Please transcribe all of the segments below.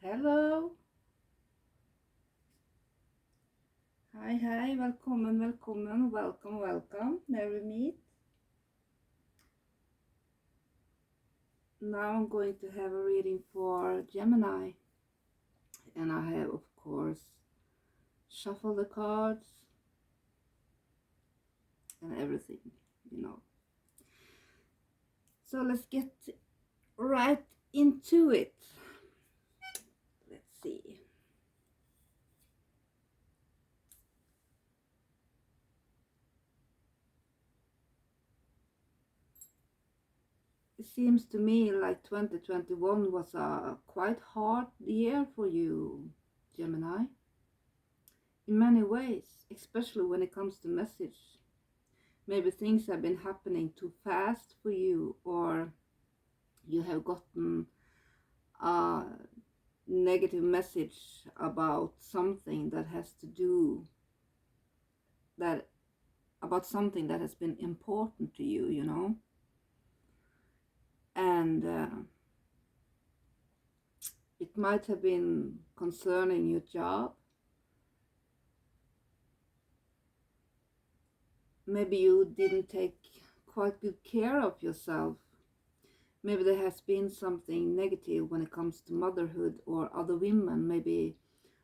Hello. Hei, velkommen. Welcome. May we meet? Now I'm going to have a reading for Gemini. And I have, of course, shuffled the cards and everything. So let's get right into it. Let's see. It seems to me like 2021 was a quite hard year for you, Gemini. In many ways, especially when it comes to message. Maybe things have been happening too fast for you, or you have gotten a negative message about something that has to do that about something that has been important to you, and it might have been concerning your job. Maybe you didn't take quite good care of yourself. Maybe there has been something negative when it comes to motherhood or other women. Maybe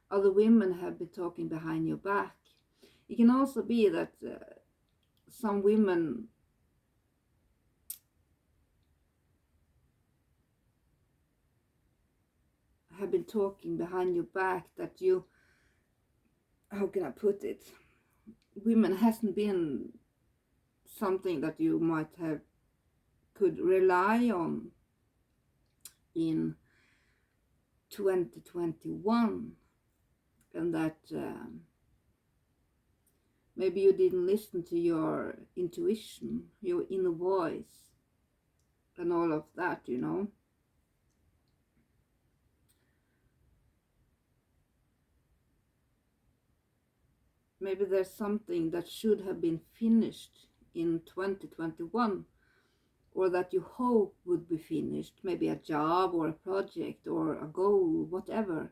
other women have been talking behind your back. It can also be that some women have been talking behind your back that you, how can I put it? Women hasn't been something that you might have could rely on in 2021, and that maybe you didn't listen to your intuition, your inner voice, and all of that. Maybe there's something that should have been finished in 2021, or that you hope would be finished, maybe a job or a project or a goal, whatever.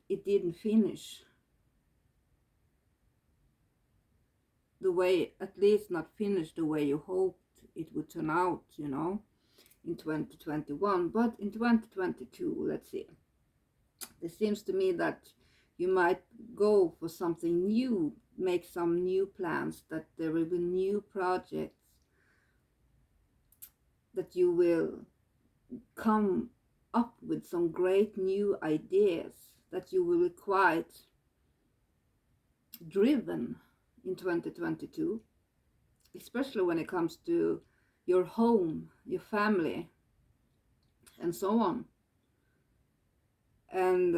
It didn't finish the way, at least not finish the way you hoped it would turn out, in 2021. But in 2022, let's see, it seems to me that you might go for something new, make some new plans, that there will be new projects, that you will come up with some great new ideas, that you will be quite driven in 2022, especially when it comes to your home, your family, and so on. And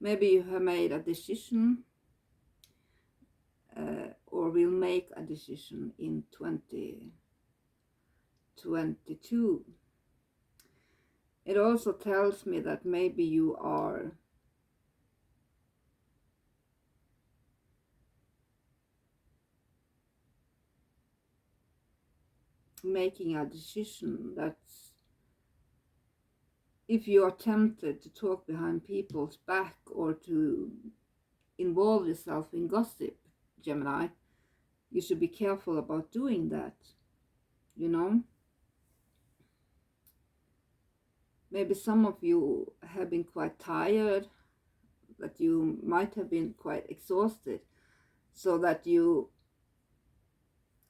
maybe you have made a decision or will make a decision in 2022. It also tells me that maybe you are making a decision that's, if you are tempted to talk behind people's back or to involve yourself in gossip, Gemini, you should be careful about doing that. Maybe some of you have been quite tired, that you might have been quite exhausted, so that you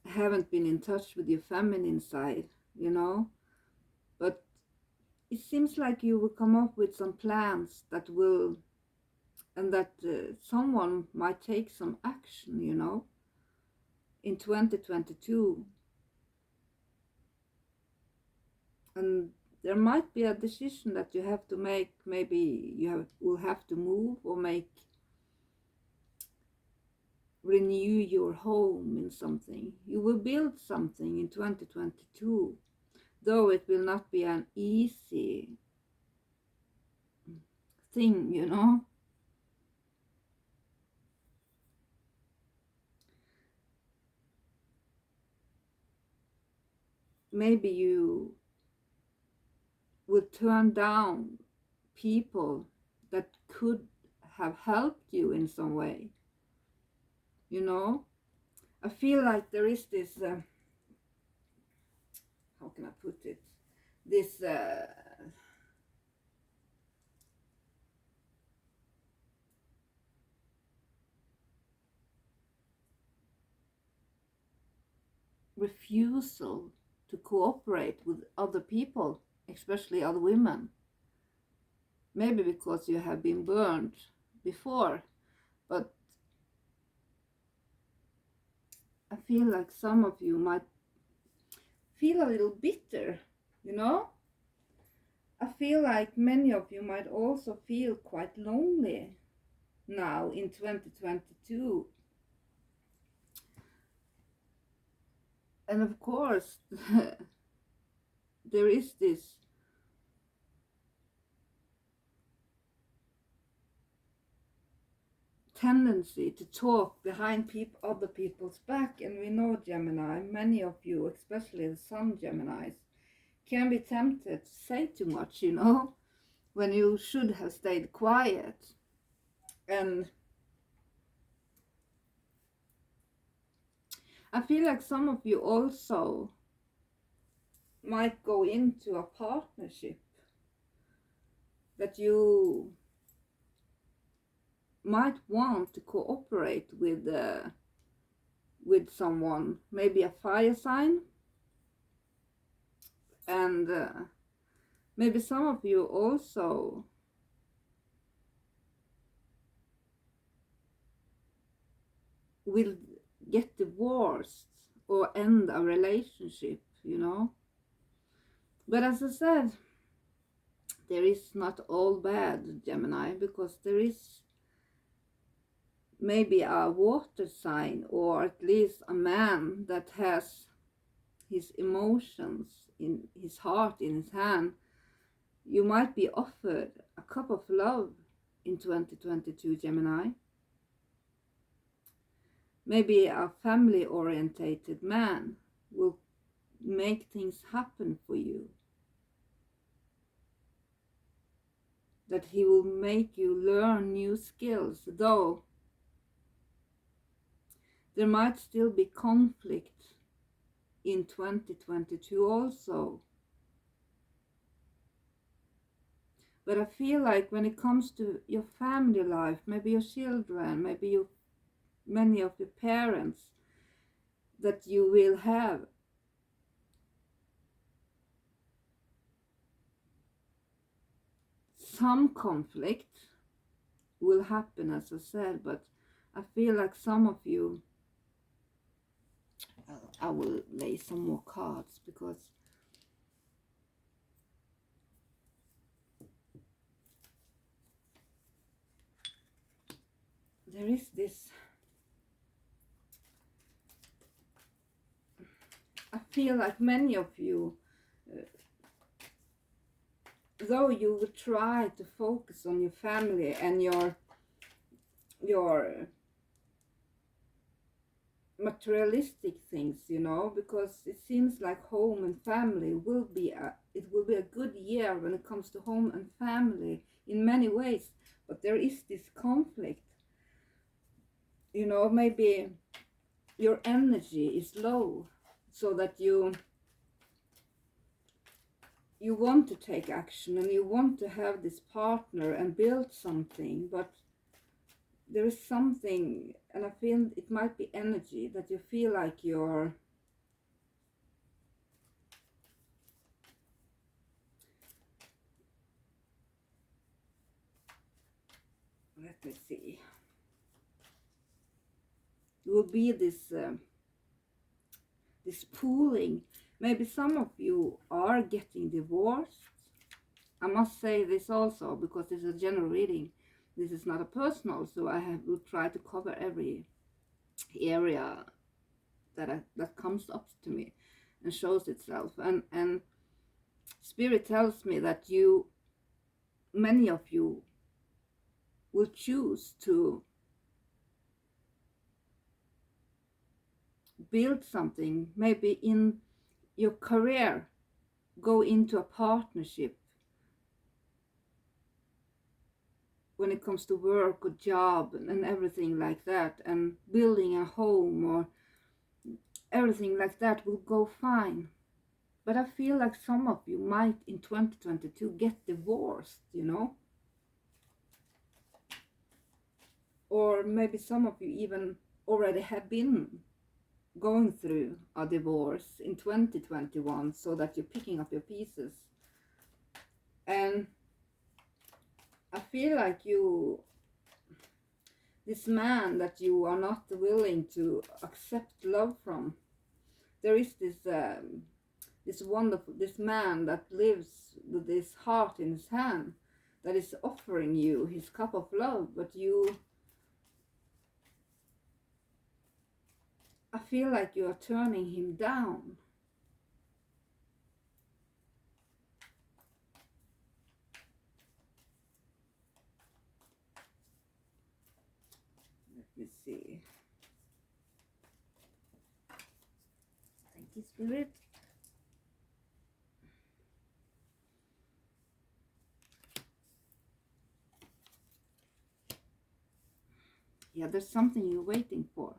haven't been in touch with your feminine side. But it seems like you will come up with some plans that will, and that someone might take some action, in 2022. And there might be a decision that you have to make. Maybe will have to move or renew your home in something. You will build something in 2022, though it will not be an easy thing. maybe you would turn down people that could have helped you in some way. You know, I feel like there is this, how can I put it? This refusal to cooperate with other people, especially other women. Maybe because you have been burned before, but I feel like some of you might feel a little bitter, you know? I feel like many of you might also feel quite lonely now in 2022. And of course, there is this tendency to talk behind other people's back. And we know, Gemini, many of you, especially the Sun Geminis, can be tempted to say too much, you know, when you should have stayed quiet. And I feel like some of you also might go into a partnership that you might want to cooperate with someone, maybe a fire sign, and maybe some of you also will get divorced or end a relationship, you know. But as I said, there is not all bad, Gemini, because there is maybe a water sign, or at least a man that has his emotions in his heart, in his hand. You might be offered a cup of love in 2022, Gemini. Maybe a family orientated man will make things happen for you, that he will make you learn new skills, though there might still be conflict in 2022 also. But I feel like when it comes to your family life, maybe your children, maybe many of your parents, that you will have some conflict will happen, as I said. But I feel like some of you, I will lay some more cards, because there is this, I feel like many of you, though you will try to focus on your family and your materialistic things, you know, because it seems like home and family will be a good year when it comes to home and family in many ways. But there is this conflict, you know. Maybe your energy is low, so that you want to take action and you want to have this partner and build something, but there is something, and I feel it might be energy, that you feel like you're let me see, it will be this this pooling. Maybe some of you are getting divorced. I must say this also, because this is a general reading, this is not a personal, so I will try to cover every area that comes up to me and shows itself. And Spirit tells me that many of you will choose to build something, maybe in your career, go into a partnership when it comes to work or job and everything like that, and building a home or everything like that will go fine. But I feel like some of you might in 2022 get divorced, you know? Or maybe some of you even already have been going through a divorce in 2021, so that you're picking up your pieces. And I feel like this man that you are not willing to accept love from, there is this man that lives with this heart in his hand that is offering you his cup of love, but I feel like you are turning him down. Let me see. Thank you, Spirit. Yeah, there's something you're waiting for.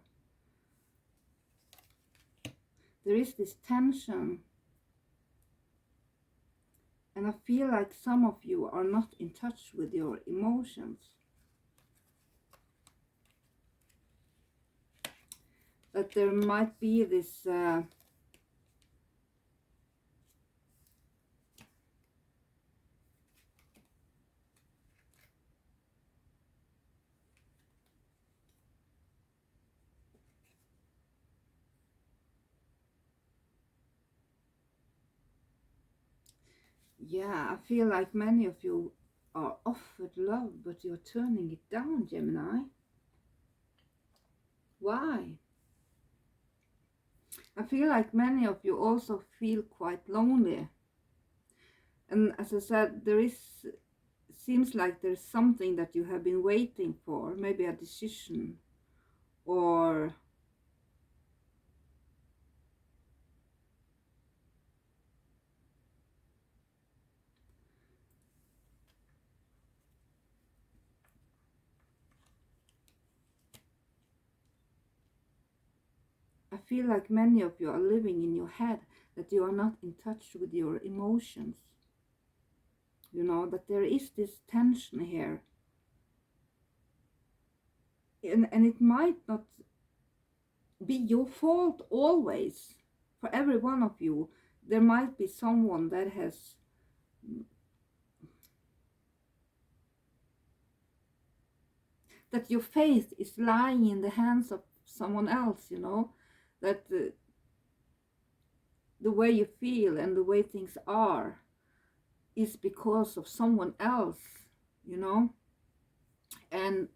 There is this tension. And I feel like some of you are not in touch with your emotions. That there might be this yeah, I feel like many of you are offered love, but you're turning it down, Gemini. Why? I feel like many of you also feel quite lonely. And as I said, seems like there's something that you have been waiting for, maybe a decision, or I feel like many of you are living in your head, that you are not in touch with your emotions. You know, that there is this tension here. And it might not be your fault always. For every one of you, there might be someone that has that your faith is lying in the hands of someone else, you know, that the way you feel and the way things are is because of someone else, you know. And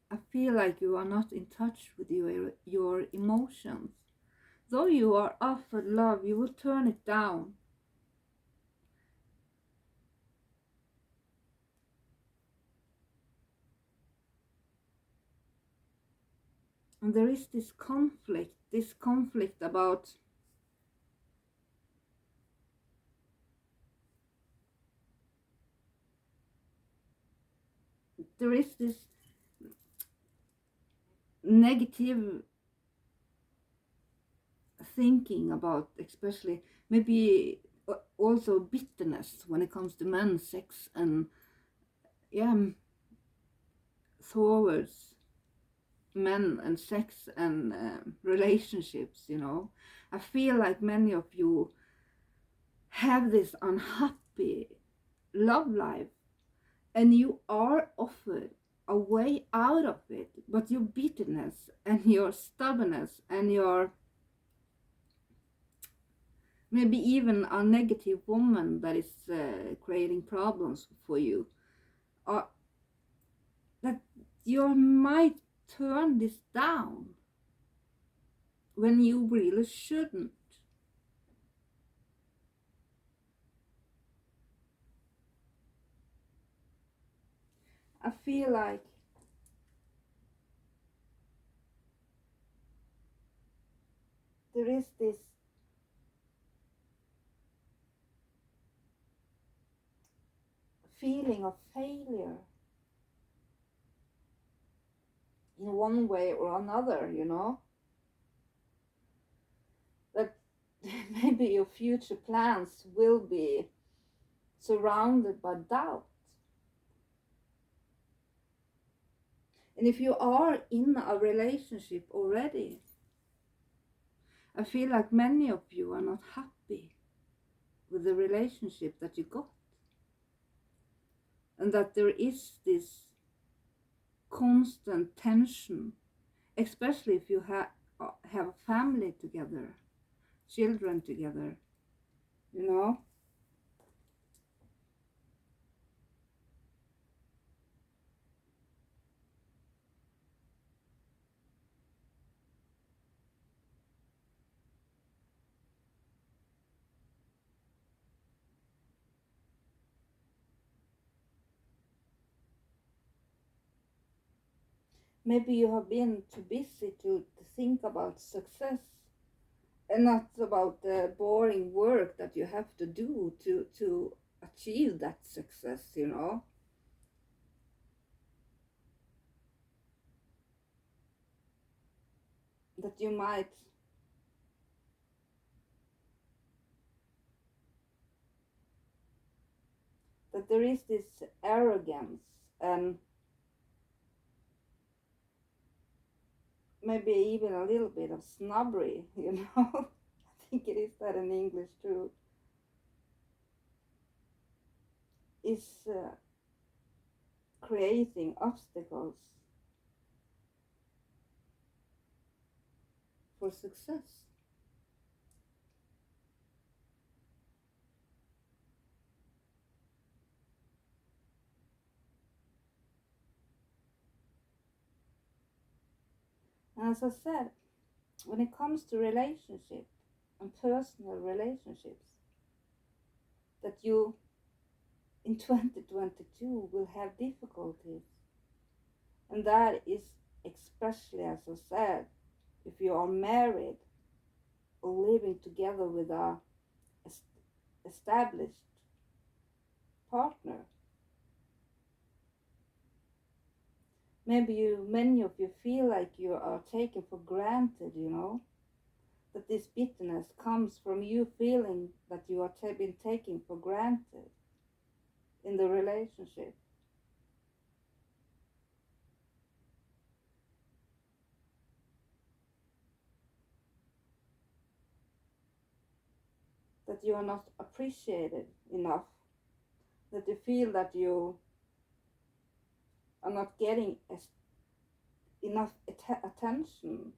I feel like you are not in touch with your emotions. Though you are offered love, you will turn it down. And there is this conflict about there is this negative thinking about, especially maybe also bitterness when it comes to men's sex and towards men and sex and relationships, you know. I feel like many of you have this unhappy love life, and you are offered a way out of it, but your bitterness and your stubbornness and your maybe even a negative woman that is creating problems for you, or that you might turn this down when you really shouldn't. I feel like there is this feeling of failure in one way or another, you know, that maybe your future plans will be surrounded by doubt. And if you are in a relationship already, I feel like many of you are not happy with the relationship that you got. And that there is this constant tension, especially if you have a family together, children together, you know. Maybe you have been too busy to think about success and not about the boring work that you have to do to achieve that success, you know. That you might that there is this arrogance and maybe even a little bit of snobbery, you know. I think it is that in English too, is creating obstacles for success. And as I said, when it comes to relationship and personal relationships, that you in 2022 will have difficulties. And that is especially, as I said, if you are married or living together with a established partner. Maybe many of you feel like you are taken for granted, you know, that this bitterness comes from you feeling that you are been taken for granted in the relationship. That you are not appreciated enough, that you feel that you are not getting enough attention.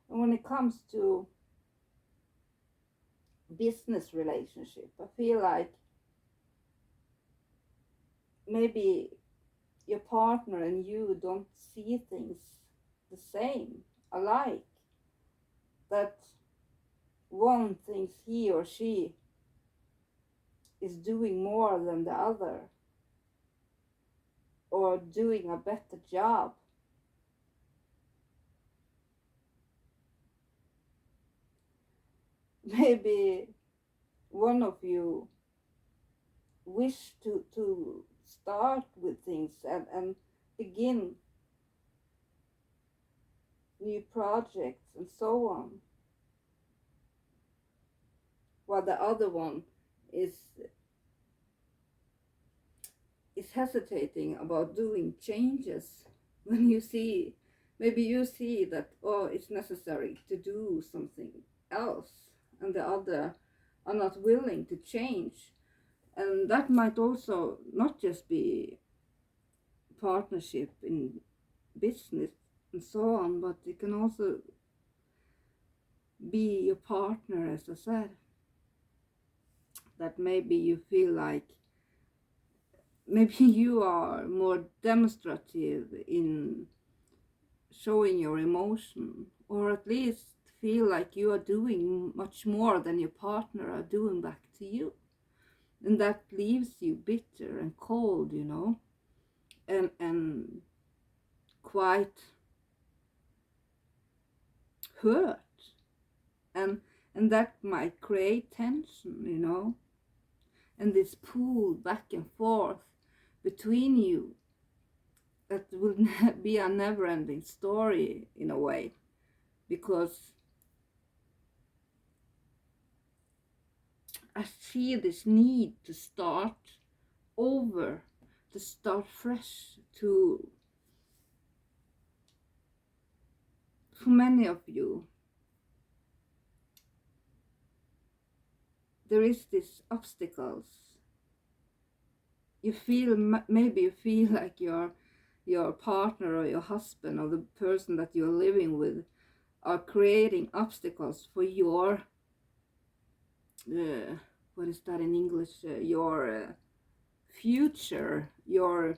And when it comes to business relationship, I feel like maybe your partner and you don't see things the same, alike. That one thinks he or she is doing more than the other or doing a better job. Maybe one of you wish to start with things and begin new projects and so on, while the other one is hesitating about doing changes. When you see, maybe you see that, oh, it's necessary to do something else, and the other are not willing to change. And that might also not just be partnership in business and so on, but it can also be your partner, as I said, that maybe you feel like maybe you are more demonstrative in showing your emotion, or at least feel like you are doing much more than your partner are doing back to you. And that leaves you bitter and cold, you know. And quite hurt, and that might create tension, you know, and this pull back and forth between you that will be a never-ending story in a way, because I see this need to start over, to start fresh, to, for many of you, there is these obstacles. You feel, maybe you feel like your partner or your husband or the person that you're living with are creating obstacles for your, what is that in English? Your future, your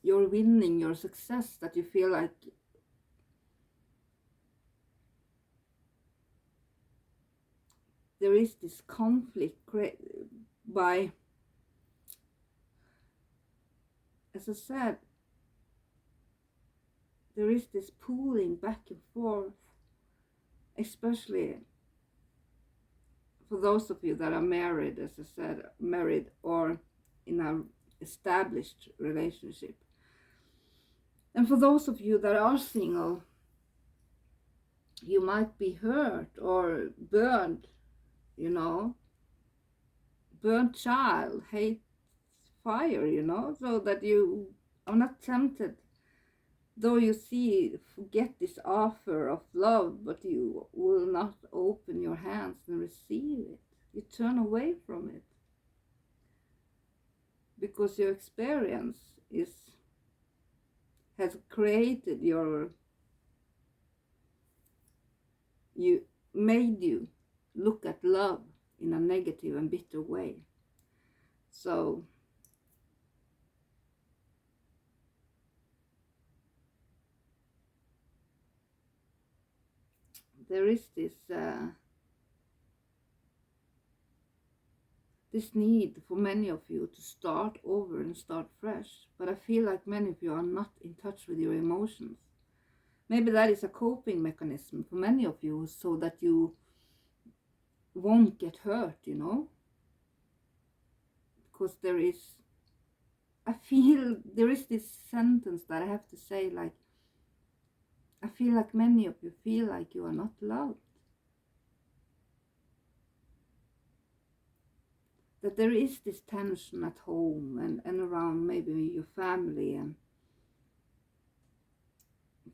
winning, your success, that you feel like there is this conflict by, as I said, there is this pulling back and forth, especially for those of you that are married, as I said, married or in an established relationship. And for those of you that are single, you might be hurt or burned, you know, burnt child, hate fire, you know, so that you are not tempted, though you get this offer of love, but you will not open your hands and receive it. You turn away from it because your experience has created made you look at love in a negative and bitter way. So there is this need for many of you to start over and start fresh. But I feel like many of you are not in touch with your emotions. Maybe that is a coping mechanism for many of you, so that you won't get hurt, you know. Because I feel there is this sentence that I have to say, like, I feel like many of you feel like you are not loved. That there is this tension at home and around maybe your family and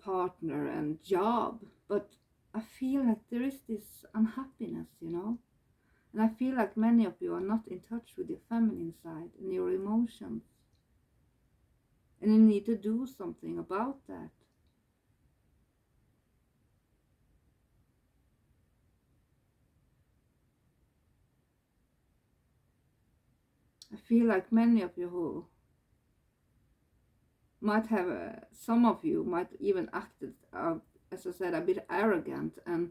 partner and job. But I feel like there is this unhappiness, you know. And I feel like many of you are not in touch with your feminine side and your emotions. And you need to do something about that. I feel like many of you who might have, some of you might even acted, as I said, a bit arrogant, and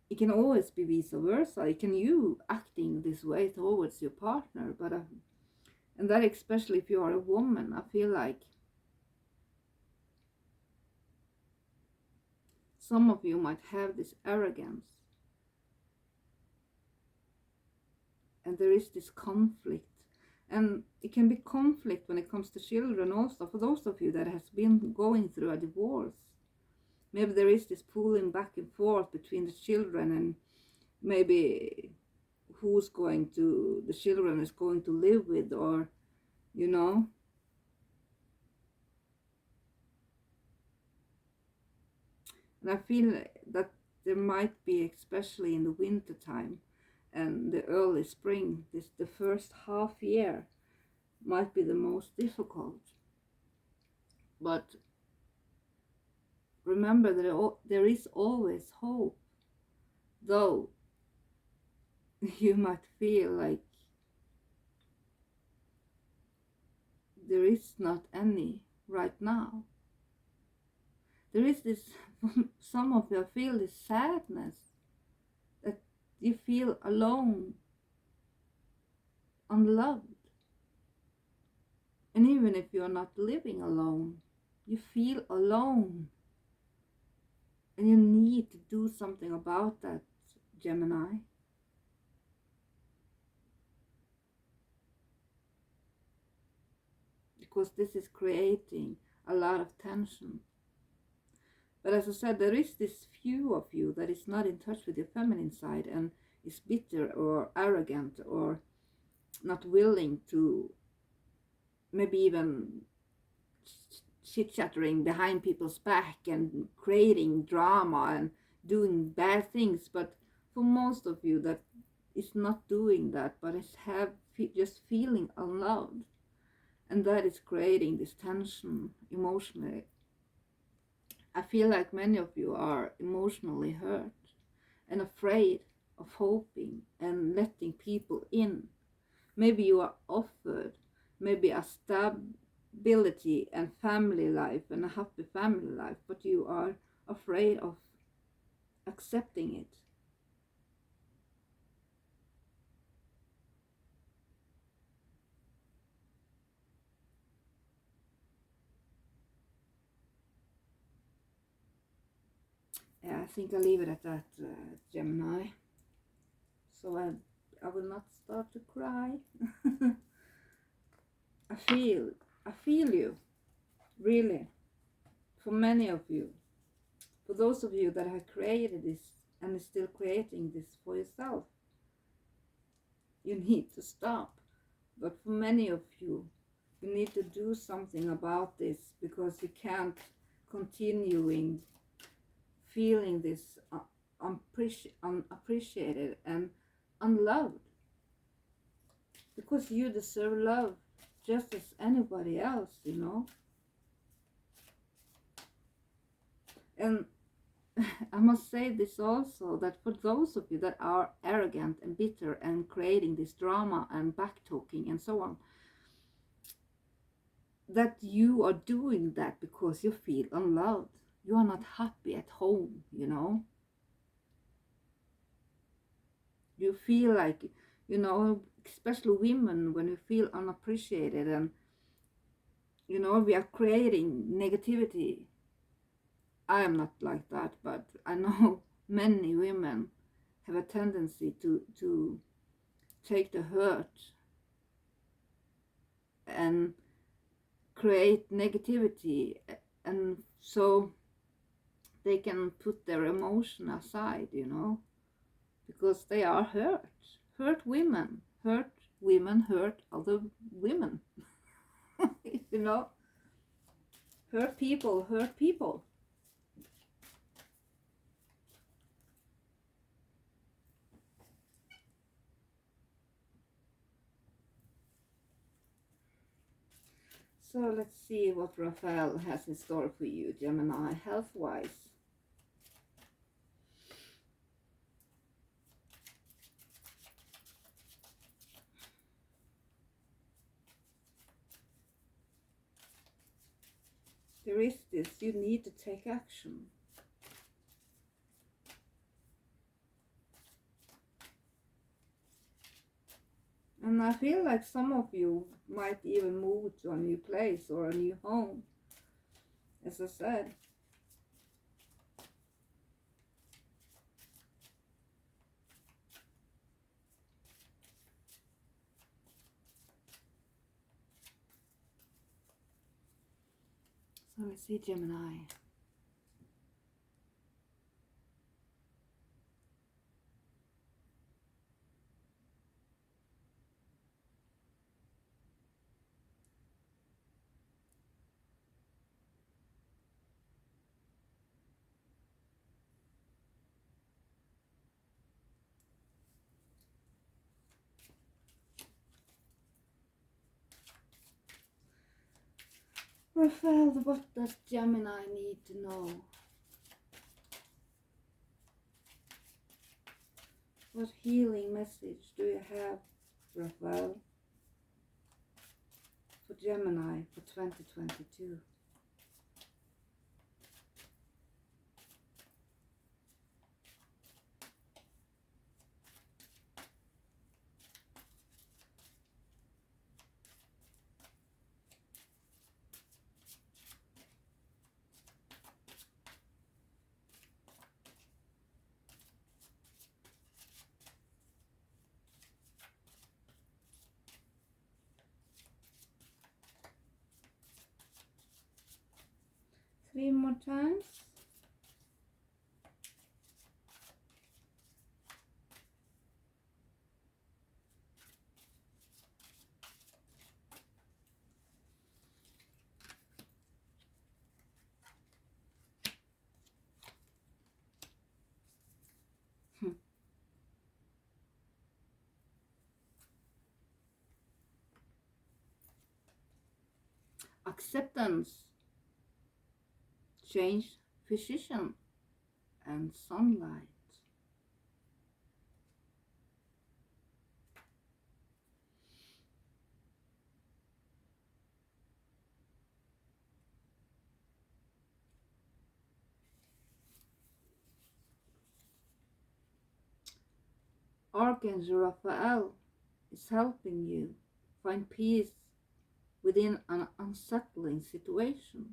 it can always be vice versa. It can you acting this way towards your partner, but and that especially if you are a woman, I feel like some of you might have this arrogance, and there is this conflict. And it can be conflict when it comes to children also, for those of you that has been going through a divorce. Maybe there is this pulling back and forth between the children, and maybe the children is going to live with, or, you know. And I feel that there might be, especially in the winter time and the early spring, the first half year might be the most difficult. But remember that there is always hope, though you might feel like there is not any right now. There is this, some of you feel this sadness, that you feel alone, unloved. And even if you're not living alone, you feel alone. And you need to do something about that, Gemini. Because this is creating a lot of tension. But as I said, there is this few of you that is not in touch with your feminine side and is bitter or arrogant or not willing to, maybe even chit-chattering behind people's back and creating drama and doing bad things. But for most of you that is not doing that, but is just feeling unloved, and that is creating this tension emotionally. I feel like many of you are emotionally hurt and afraid of hoping and letting people in. Maybe you are offered maybe a stability and family life and a happy family life, but you are afraid of accepting it. Yeah, I think I'll leave it at that, Gemini. So I will not start to cry. I feel you, really, for many of you. For those of you that have created this and is still creating this for yourself, you need to stop. But for many of you, you need to do something about this, because you can't continuing feeling this unappreciated and unloved, because you deserve love just as anybody else, you know. And I must say this also, that for those of you that are arrogant and bitter and creating this drama and back-talking and so on, that you are doing that because you feel unloved. You are not happy at home, you know. You feel like, you know, especially women, when we feel unappreciated and, you know, we are creating negativity. I am not like that, but I know many women have a tendency to take the hurt and create negativity, and so they can put their emotion aside, you know, because they are hurt. Hurt women hurt other women. You know, hurt people. So let's see what Raphael has in store for you, Gemini, health-wise. There is this, you need to take action. And I feel like some of you might even move to a new place or a new home, as I said. So let's see, Gemini. Raphael, what does Gemini need to know? What healing message do you have, Raphael, for Gemini for 2022? 3 more times. Acceptance, change, physician, and sunlight. Archangel Raphael is helping you find peace within an unsettling situation.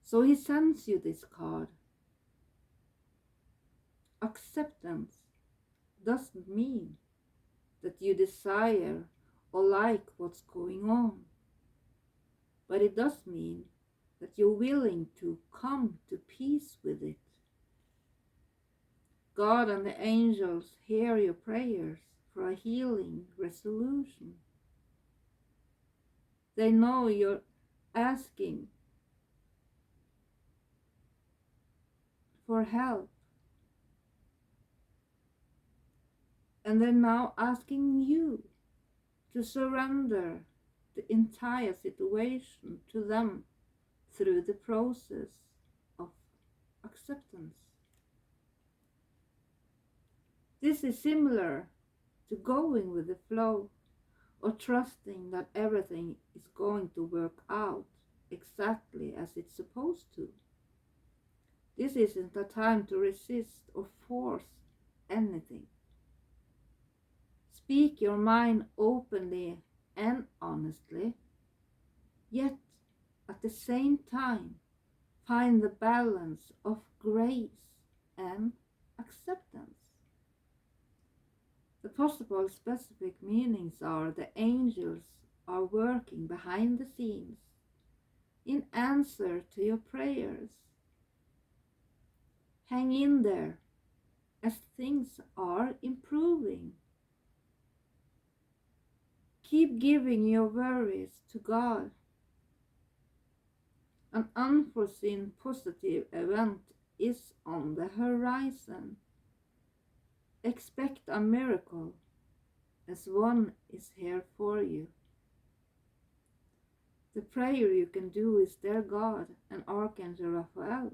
So he sends you this card. Acceptance doesn't mean that you desire or like what's going on, but it does mean that you're willing to come to peace with it. God and the angels hear your prayers for a healing resolution. They know you're asking for help, and they're now asking you to surrender the entire situation to them through the process of acceptance. This is similar to going with the flow or trusting that everything is going to work out exactly as it's supposed to. This isn't a time to resist or force anything. Speak your mind openly and honestly, yet at the same time find the balance of grace and acceptance. The possible specific meanings are the angels are working behind the scenes in answer to your prayers. Hang in there as things are improving. Keep giving your worries to God. An unforeseen positive event is on the horizon. Expect a miracle, as one is here for you. The prayer you can do is, dear God and Archangel Raphael,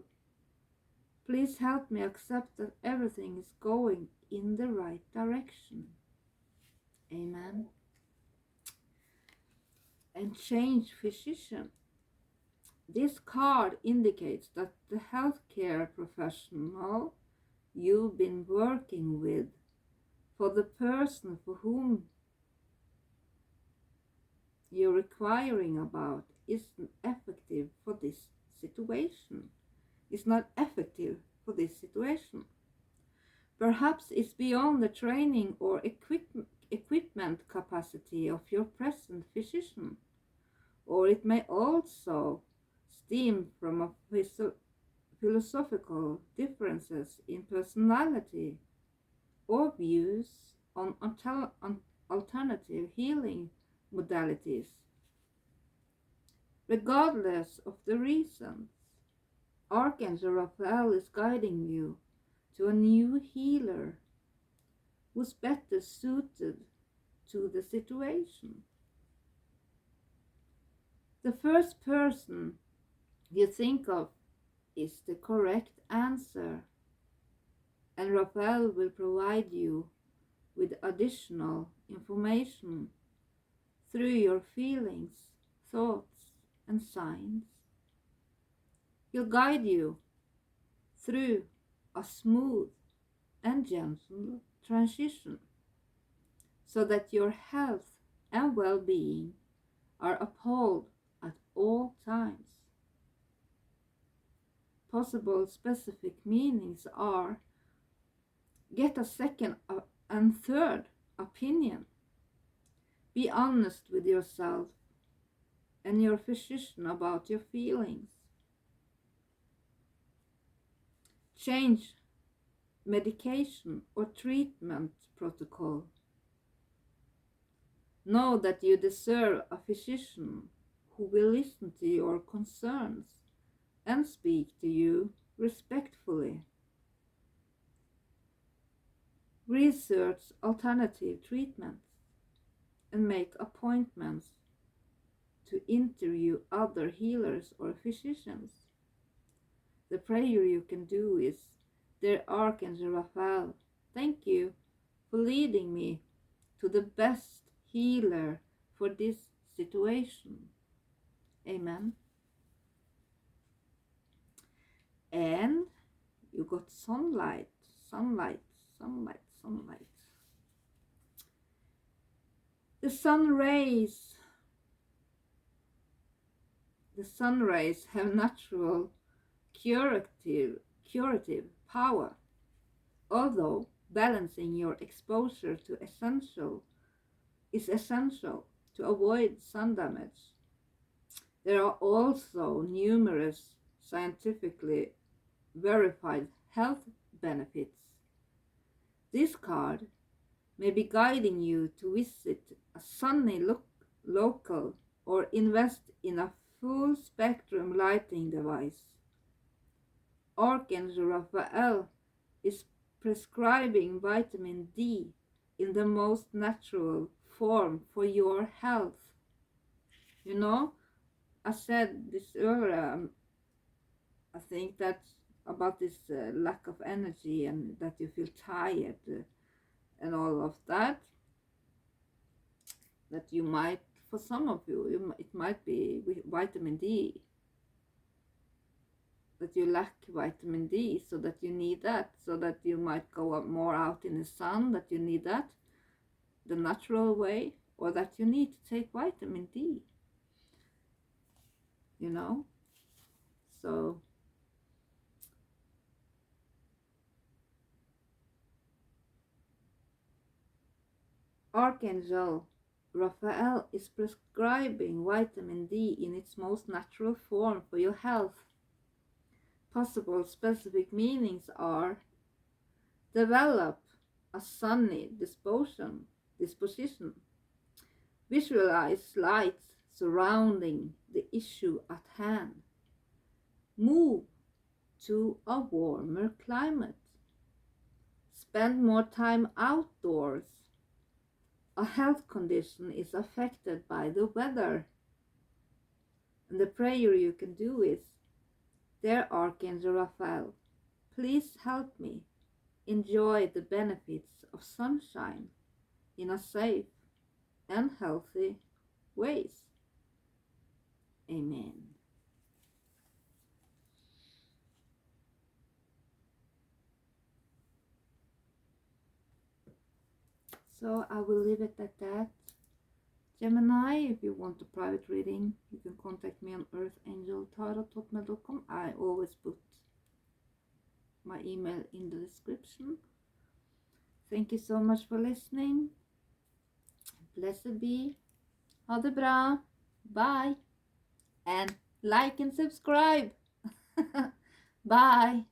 please help me accept that everything is going in the right direction. Amen. And change physician. This card indicates that the healthcare professional you've been working with, for the person for whom you're inquiring about, isn't effective for this situation. Is not effective for this situation. Perhaps it's beyond the training or equipment capacity of your present physician, or it may also stem from a philosophical differences in personality or views on alternative healing modalities. Regardless of the reasons, Archangel Raphael is guiding you to a new healer who's better suited to the situation. The first person you think of is the correct answer, and Raphael will provide you with additional information through your feelings, thoughts, and signs. He'll guide you through a smooth and gentle transition so that your health and well-being are upheld at all times. Possible specific meanings are: get a second and third opinion. Be honest with yourself and your physician about your feelings. Change medication or treatment protocol. Know that you deserve a physician who will listen to your concerns and speak to you respectfully. Research alternative treatments and make appointments to interview other healers or physicians. The prayer you can do is, Dear Archangel Raphael, thank you for leading me to the best healer for this situation. Amen. And you got sunlight, sunlight, sunlight, sunlight. The sun rays have natural curative power, although balancing your exposure is essential to avoid sun damage. There are also numerous scientifically verified health benefits. This card may be guiding you to visit a sunny local or invest in a full spectrum lighting device. Archangel Raphael is prescribing vitamin D in the most natural form for your health. You know, I said this earlier, I think that about this lack of energy and that you feel tired and all of that, that you might, for some of you, it might be with vitamin D, that you lack vitamin D, so that you need that, so that you might go up more out in the sun, that you need that the natural way, or that you need to take vitamin D, you know. So Archangel Raphael is prescribing vitamin D in its most natural form for your health. Possible specific meanings are: develop a sunny disposition, visualize lights surrounding the issue at hand, move to a warmer climate, spend more time outdoors. A health condition is affected by the weather. And the prayer you can do is, Dear Archangel Raphael, please help me enjoy the benefits of sunshine in a safe and healthy ways. Amen. So I will leave it at that. Gemini, if you want a private reading, you can contact me on earthangeltarot.com. I always put my email in the description. Thank you so much for listening. Blessed be. Ha det bra. Bye. And like and subscribe. Bye.